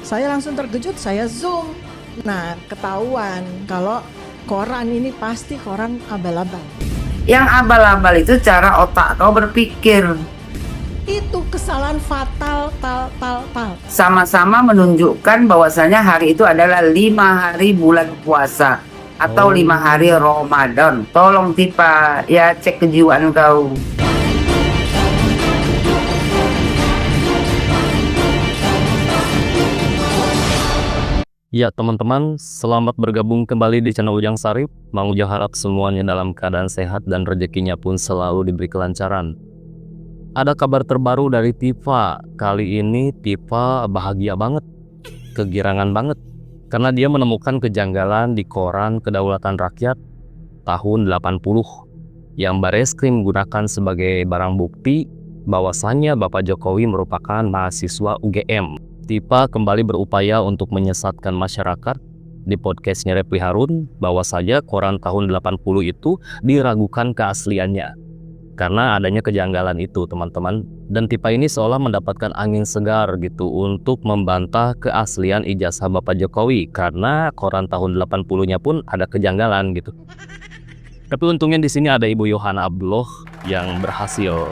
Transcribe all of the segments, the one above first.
Saya langsung terkejut, saya zoom. Nah, ketahuan kalau koran ini pasti koran abal-abal. Yang abal-abal itu cara otak kau berpikir. Itu kesalahan fatal, Sama-sama menunjukkan bahwasanya hari itu adalah 5 hari bulan puasa atau 5 hari Ramadan. Tolong Tipa, ya cek kejiwaan kau. Ya teman-teman, selamat bergabung kembali di channel Ujang Sarif. Mang Ujang harap semuanya dalam keadaan sehat dan rezekinya pun selalu diberi kelancaran. Ada kabar terbaru dari Tifa. Kali ini Tifa bahagia banget, kegirangan banget, karena dia menemukan kejanggalan di koran Kedaulatan Rakyat tahun 80 yang Bareskrim gunakan sebagai barang bukti bahwasannya Bapak Jokowi merupakan mahasiswa UGM. Tifa kembali berupaya untuk menyesatkan masyarakat di podcastnya Repli Harun bahwa saja koran tahun 80 itu diragukan keasliannya karena adanya kejanggalan itu, teman-teman. Dan Tifa ini seolah mendapatkan angin segar gitu untuk membantah keaslian ijazah Bapak Jokowi karena koran tahun 80-nya pun ada kejanggalan gitu. Tapi untungnya di sini ada Ibu Yohana Abdullah yang berhasil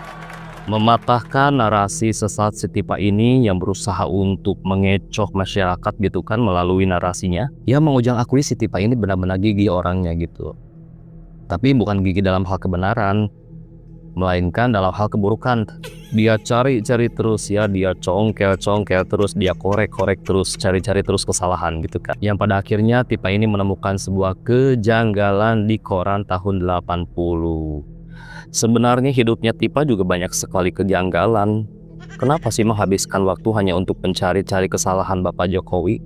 mematahkan narasi sesat si Tifa ini yang berusaha untuk mengecoh masyarakat gitu kan melalui narasinya. Ya Mang Ujang akui si Tifa ini benar-benar gigih orangnya gitu. Tapi bukan gigih dalam hal kebenaran, melainkan dalam hal keburukan. Dia cari-cari terus ya, dia congkel terus, dia korek terus, cari-cari terus kesalahan gitu kan. Yang pada akhirnya Tifa ini menemukan sebuah kejanggalan di koran tahun 80. Sebenarnya hidupnya Tifa juga banyak sekali kejanggalan. Kenapa sih menghabiskan waktu hanya untuk mencari-cari kesalahan Bapak Jokowi?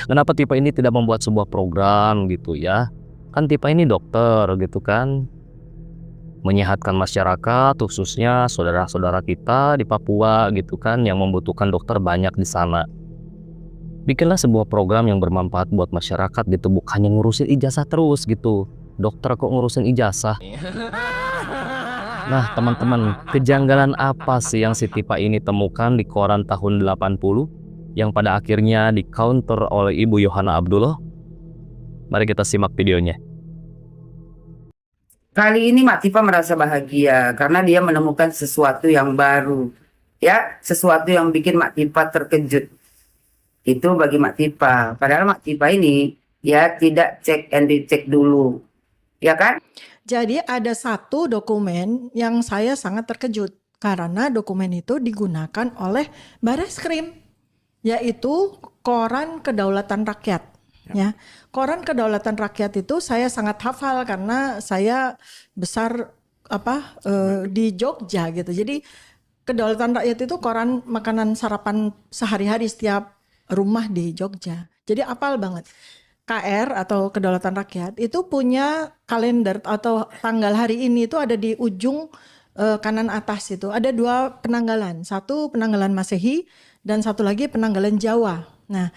Kenapa Tifa ini tidak membuat sebuah program gitu ya? Kan Tifa ini dokter gitu kan, menyehatkan masyarakat, khususnya saudara-saudara kita di Papua gitu kan, yang membutuhkan dokter banyak di sana. Bikinlah sebuah program yang bermanfaat buat masyarakat gitu, bukannya ngurusin ijazah terus gitu. Dokter kok ngurusin ijazah? Nah teman-teman, kejanggalan apa sih yang si Tifa ini temukan di koran tahun 80 yang pada akhirnya di counter oleh Ibu Yohana Abdullah? Mari kita simak videonya. Kali ini Mak Tifa merasa bahagia karena dia menemukan sesuatu yang baru. Ya, sesuatu yang bikin Mak Tifa terkejut. Itu bagi Mak Tifa. Padahal Mak Tifa ini ya tidak cek and recheck dulu. Ya kan? Jadi ada satu dokumen yang saya sangat terkejut karena dokumen itu digunakan oleh Bareskrim, yaitu koran Kedaulatan Rakyat. Ya, koran Kedaulatan Rakyat itu saya sangat hafal karena saya besar di Jogja gitu. Jadi Kedaulatan Rakyat itu koran makanan sarapan sehari-hari setiap rumah di Jogja. Jadi hafal banget. KR atau Kedaulatan Rakyat itu punya kalender atau tanggal hari ini itu ada di ujung kanan atas itu. Ada 2 penanggalan, satu penanggalan Masehi dan satu lagi penanggalan Jawa. Nah,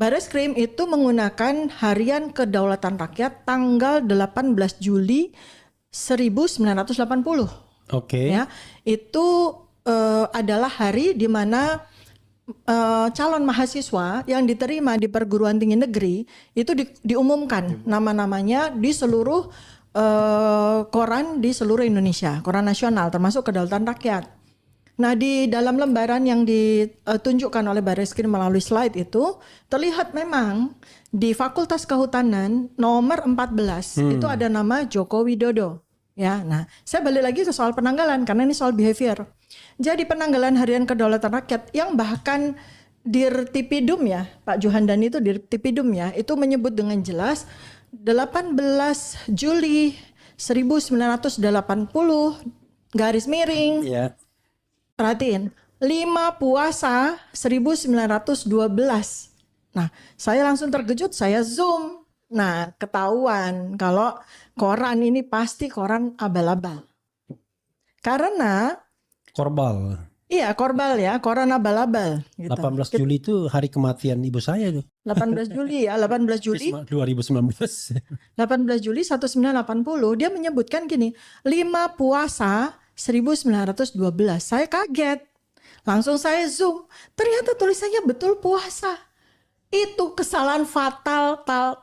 Bareskrim itu menggunakan harian Kedaulatan Rakyat tanggal 18 Juli 1980. Oke. Ya, itu adalah hari di mana calon mahasiswa yang diterima di perguruan tinggi negeri itu diumumkan nama-namanya di seluruh koran di seluruh Indonesia, koran nasional termasuk Kedaulatan Rakyat. Nah, di dalam lembaran yang ditunjukkan oleh Bareskrim melalui slide itu terlihat memang di Fakultas Kehutanan nomor 14 itu ada nama Joko Widodo. Ya, nah saya balik lagi ke soal penanggalan karena ini soal behavior. Jadi penanggalan harian Kedaulatan Rakyat yang bahkan Dirtipidum ya, Pak Johandani itu Dirtipidum ya, itu menyebut dengan jelas 18 Juli 1980 garis miring. Ya. Perhatiin, 5 Puasa 1912. Nah, saya langsung terkejut, saya zoom. Nah, ketahuan kalau koran ini pasti koran abal-abal. Karena Korbal. iya, korbal ya, koran abal-abal gitu. 18 Juli itu hari kematian ibu saya tuh. 18 Juli ya, 18 Juli 2019. 18 Juli 1980 dia menyebutkan gini, 5 Puasa 1912. Saya kaget. Langsung saya zoom, ternyata tulisannya betul puasa. Itu kesalahan fatal tal.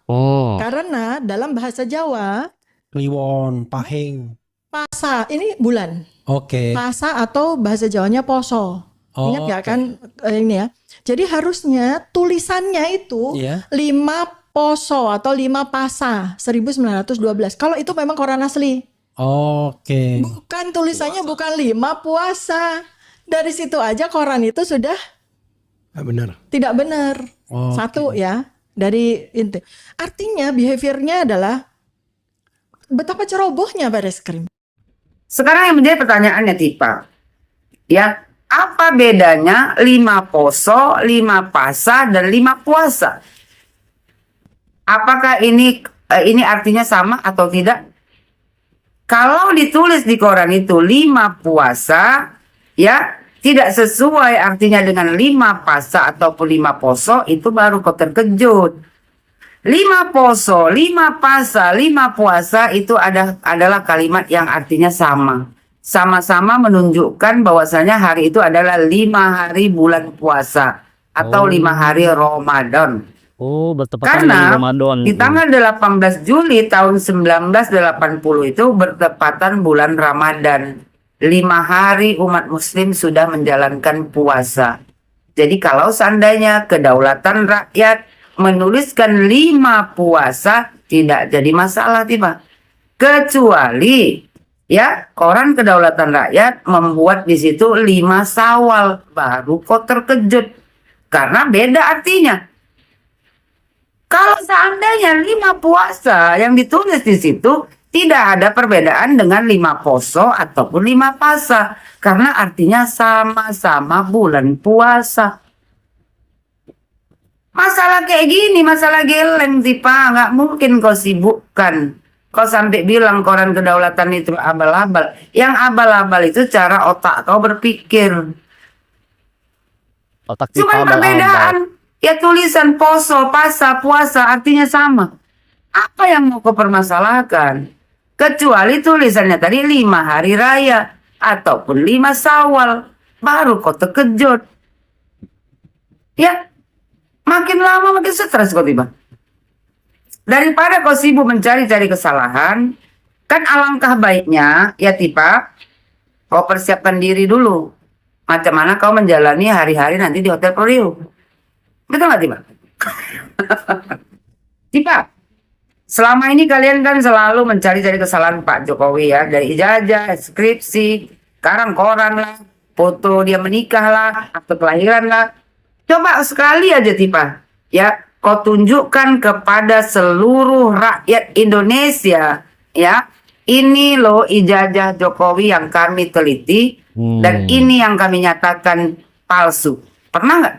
Oh, Karena dalam bahasa Jawa, Kliwon, Pahing. pasa ini bulan. Oke. Pasa atau bahasa Jawanya poso. Oh, Ingat nggak oke. kan ini ya. Jadi harusnya tulisannya itu Iya. 5 poso atau 5 pasa 1912. Kalau itu memang koran asli. Oke. Bukan tulisannya bukan 5 puasa. Dari situ aja koran itu sudah Benar. tidak benar. Oke. Satu ya dari inti. Artinya behaviornya adalah betapa cerobohnya baris krim. Sekarang yang menjadi pertanyaannya Tipa, ya apa bedanya 5 poso, 5 pasa, dan 5 puasa? Apakah ini artinya sama atau tidak? Kalau ditulis di koran itu 5 puasa, ya tidak sesuai artinya dengan 5 pasa ataupun 5 poso, itu baru kau terkejut. 5 poso, 5 pasa, 5 puasa itu adalah kalimat yang artinya sama. Sama-sama menunjukkan bahwasanya hari itu adalah 5 hari bulan puasa atau 5 hari Ramadan. oh bertepatan Karena dengan Ramadan. di tanggal 18 Juli tahun 1980 itu bertepatan bulan Ramadan. 5 hari umat muslim sudah menjalankan puasa. Jadi kalau seandainya kedaulatan rakyat menuliskan 5 puasa, tidak jadi masalah, Tiba. Kecuali ya koran kedaulatan rakyat membuat di situ 5 Syawal, baru kok terkejut karena beda artinya. Kalau seandainya 5 puasa yang ditulis di situ, tidak ada perbedaan dengan 5 poso ataupun 5 pasa. Karena artinya sama-sama bulan puasa. Masalah kayak gini, masalah geleng sih Pak. Nggak mungkin kau sibukkan. Kau sampai bilang koran kedaulatan itu abal-abal. Yang abal-abal itu cara otak kau berpikir. Otak Tipa Cuma abal-abal. perbedaan. Ya tulisan poso, pasa, puasa artinya sama. Apa yang mau kau permasalahkan? Kecuali tulisannya tadi 5 hari raya ataupun 5 Syawal, baru kau terkejut. Ya, makin lama makin stres kau Tiba. Daripada kau sibuk mencari-cari kesalahan, kan alangkah baiknya ya Tiba, kau persiapkan diri dulu. Macam mana kau menjalani hari-hari nanti di Hotel Priu. Betul nggak Tiba? Tiba, selama ini kalian kan selalu mencari-cari kesalahan Pak Jokowi ya. Dari ijazah, skripsi, sekarang koran lah, foto dia menikah lah, akte kelahiran lah. Coba sekali aja Tiba, ya kau tunjukkan kepada seluruh rakyat Indonesia, ya ini loh ijazah Jokowi yang kami teliti dan ini yang kami nyatakan palsu. Pernah nggak?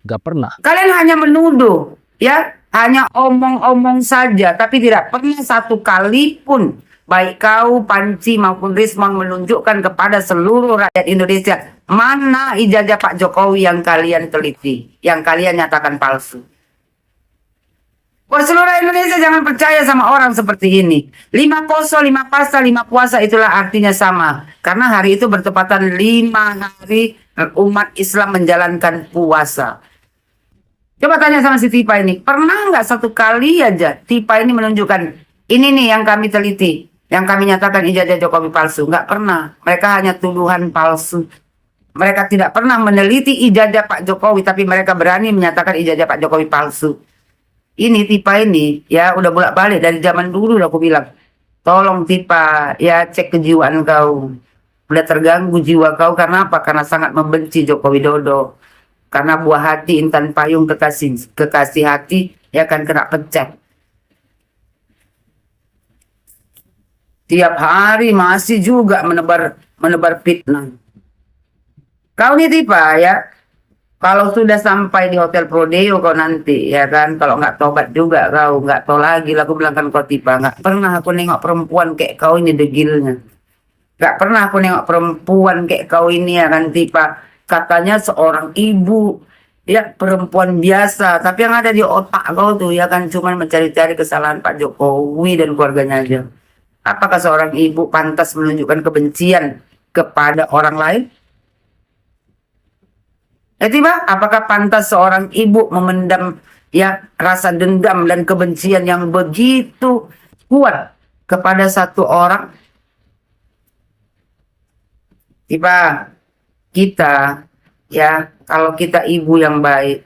Gak pernah. Kalian hanya menuduh, ya, hanya omong-omong saja, tapi tidak pernah satu kali pun baik kau, Panci maupun Rismon menunjukkan kepada seluruh rakyat Indonesia mana ijazah Pak Jokowi yang kalian teliti, yang kalian nyatakan palsu. Wah, seluruh Indonesia jangan percaya sama orang seperti ini. 5 poso, 5 pasa, 5 puasa itulah artinya sama. Karena hari itu bertepatan 5 hari umat Islam menjalankan puasa. Coba tanya sama si Tipa ini, pernah nggak satu kali aja Tipa ini menunjukkan, ini nih yang kami teliti, yang kami nyatakan ijazah Jokowi palsu? Nggak pernah. Mereka hanya tuduhan palsu. Mereka tidak pernah meneliti ijazah Pak Jokowi, tapi mereka berani menyatakan ijazah Pak Jokowi palsu. Ini Tipa ini, ya udah bolak-balik dari zaman dulu aku bilang, tolong Tipa, ya cek kejiwaan kau. Udah terganggu jiwa kau karena apa? Karena sangat membenci Joko Widodo. Karena buah hati intan payung kekasih hati ya akan kena pecah. Tiap hari masih juga menebar fitnah. Kau nih Tipa ya, kalau sudah sampai di Hotel Prodeo kau nanti ya kan, kalau nggak tobat juga kau nggak tahu lagi lah. Aku bilang kan kau Tipa, nggak pernah aku nengok perempuan kayak kau ini degilnya. Nggak pernah aku nengok perempuan kayak kau ini ya kan Tipa. Katanya seorang ibu, ya perempuan biasa, tapi yang ada di otak kau tuh ya kan cuma mencari-cari kesalahan Pak Jokowi dan keluarganya aja. Apakah seorang ibu pantas menunjukkan kebencian kepada orang lain? Tiba, apakah pantas seorang ibu memendam ya rasa dendam dan kebencian yang begitu kuat kepada satu orang? Tiba, kita ya kalau kita ibu yang baik,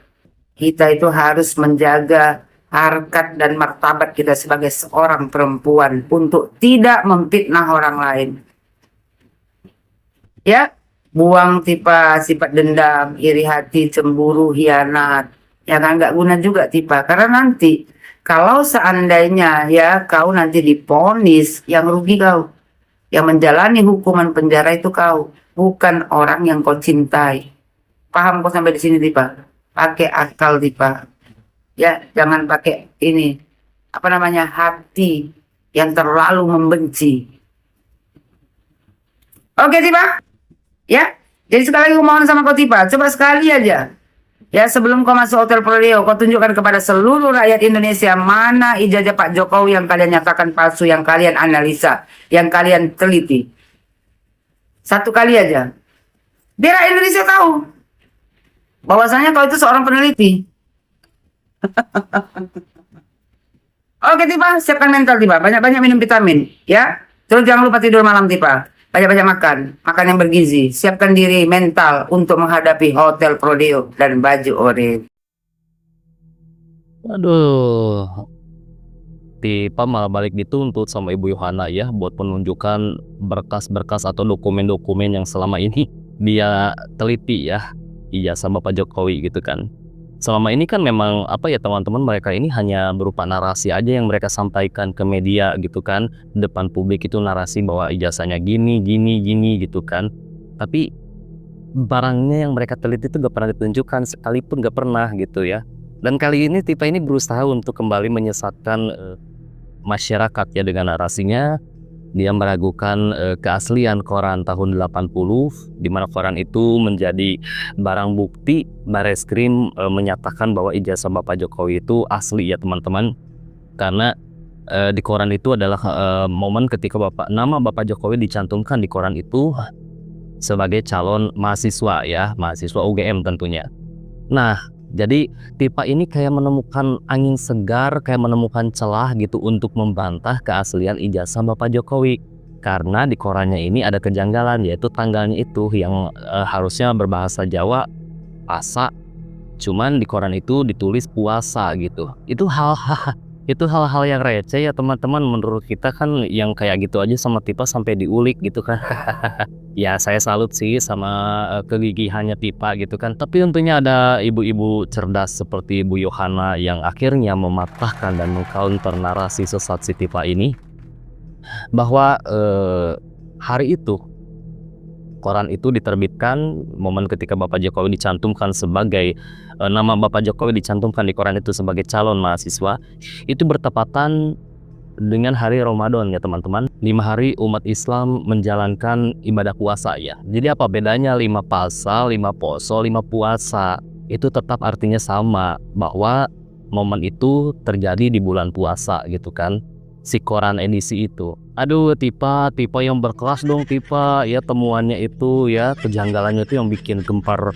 kita itu harus menjaga harkat dan martabat kita sebagai seorang perempuan untuk tidak memfitnah orang lain. Ya, buang sifat dendam, iri hati, cemburu, hianat. Ya kan nggak guna juga tipa. Karena nanti kalau seandainya ya kau nanti diponis, yang rugi kau. Yang menjalani hukuman penjara itu kau, bukan orang yang kau cintai. Paham kau sampai di sini tipa? Pakai akal tipa. Ya, jangan pakai ini apa namanya hati yang terlalu membenci. Oke tipa? Ya, jadi sekali lagi mohon sama kau tipa, coba sekali aja. Ya, sebelum kau masuk Hotel Prodeo, kau tunjukkan kepada seluruh rakyat Indonesia mana ijazah Pak Jokowi yang kalian nyatakan palsu, yang kalian analisa, yang kalian teliti. Satu kali aja. Biar rakyat Indonesia tahu bahwasanya kau itu seorang peneliti. Oke tipa, siapkan mental tipa, banyak-banyak minum vitamin, ya. Terus jangan lupa tidur malam tipa. Banyak-banyak makan yang bergizi. Siapkan diri mental untuk menghadapi Hotel Prodeo dan baju oranye. Aduh, Tipa malah balik dituntut sama Ibu Yohana ya buat menunjukkan berkas-berkas atau dokumen-dokumen yang selama ini dia teliti ya, iya sama Bapak Jokowi gitu kan. Selama ini kan memang apa ya teman-teman, mereka ini hanya berupa narasi aja yang mereka sampaikan ke media gitu kan. Depan publik itu narasi bahwa ijazahnya gini gitu kan. Tapi barangnya yang mereka teliti itu gak pernah ditunjukkan, sekalipun gak pernah gitu ya. Dan kali ini Tipa ini berusaha untuk kembali menyesatkan masyarakat ya dengan narasinya. Dia meragukan keaslian koran tahun 80, di mana koran itu menjadi barang bukti. Bareskrim menyatakan bahwa ijazah Bapak Jokowi itu asli ya teman-teman, karena di koran itu adalah momen ketika nama Bapak Jokowi dicantumkan di koran itu sebagai calon mahasiswa ya, mahasiswa UGM tentunya. Nah, jadi Tipa ini kayak menemukan angin segar, kayak menemukan celah gitu untuk membantah keaslian ijazah Bapak Jokowi. Karena di korannya ini ada kejanggalan, yaitu tanggalnya itu yang harusnya berbahasa Jawa Pasa, cuman di koran itu ditulis puasa gitu. Itu hal-hal yang receh ya teman-teman, menurut kita kan yang kayak gitu aja sama Tipa sampai diulik gitu kan. Ya saya salut sih sama kegigihannya Tipa gitu kan. Tapi tentunya ada ibu-ibu cerdas seperti Ibu Yohana yang akhirnya mematahkan dan mengcounter narasi sesat si Tipa ini, bahwa hari itu koran itu diterbitkan momen ketika Bapak Jokowi dicantumkan sebagai nama Bapak Jokowi dicantumkan di koran itu sebagai calon mahasiswa, itu bertepatan dengan hari Ramadan ya teman-teman. 5 hari umat Islam menjalankan ibadah puasa ya. Jadi apa bedanya 5 pasal, 5 poso, 5 puasa? Itu tetap artinya sama, bahwa momen itu terjadi di bulan puasa gitu kan, si koran edisi itu. Aduh Tipa yang berkelas dong Tipa ya, temuannya itu ya, kejanggalannya itu yang bikin gempar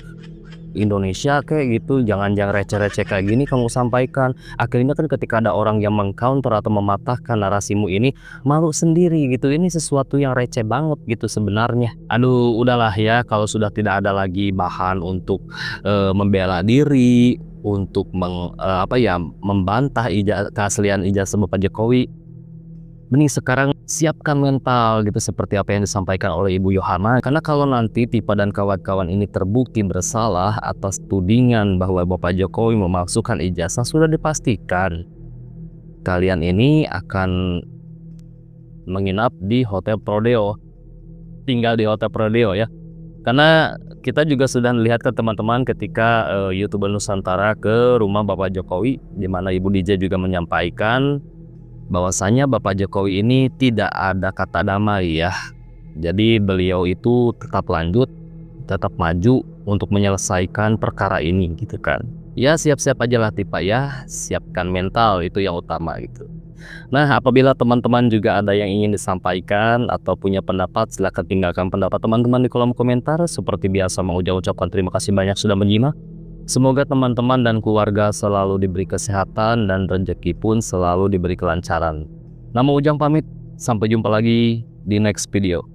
Indonesia kayak gitu. Jangan receh-receh kayak gini kamu sampaikan. Akhirnya kan ketika ada orang yang mengcounter atau mematahkan narasimu ini, malu sendiri gitu. Ini sesuatu yang receh banget gitu sebenarnya. Aduh udahlah ya, kalau sudah tidak ada lagi bahan untuk membela diri, untuk membantah keaslian ijazah Bapak Jokowi, mending sekarang siapkan mental gitu seperti apa yang disampaikan oleh Ibu Yohana. Karena kalau nanti Tipa dan kawan-kawan ini terbukti bersalah atas tudingan bahwa Bapak Jokowi memalsukan ijazah, sudah dipastikan kalian ini akan menginap di Hotel Prodeo, tinggal di Hotel Prodeo ya. Karena kita juga sudah melihat ke teman-teman ketika YouTuber Nusantara ke rumah Bapak Jokowi, di mana Ibu DJ juga menyampaikan bahwasanya Bapak Jokowi ini tidak ada kata damai ya. Jadi beliau itu tetap lanjut, tetap maju untuk menyelesaikan perkara ini gitu kan. Ya siap-siap aja lah Tipa ya, siapkan mental itu yang utama gitu. Nah, apabila teman-teman juga ada yang ingin disampaikan atau punya pendapat, silahkan tinggalkan pendapat teman-teman di kolom komentar. Seperti biasa, Mang Ujang ucapkan terima kasih banyak sudah menyimak. Semoga teman-teman dan keluarga selalu diberi kesehatan dan rezeki pun selalu diberi kelancaran. Nama Ujang pamit, sampai jumpa lagi di next video.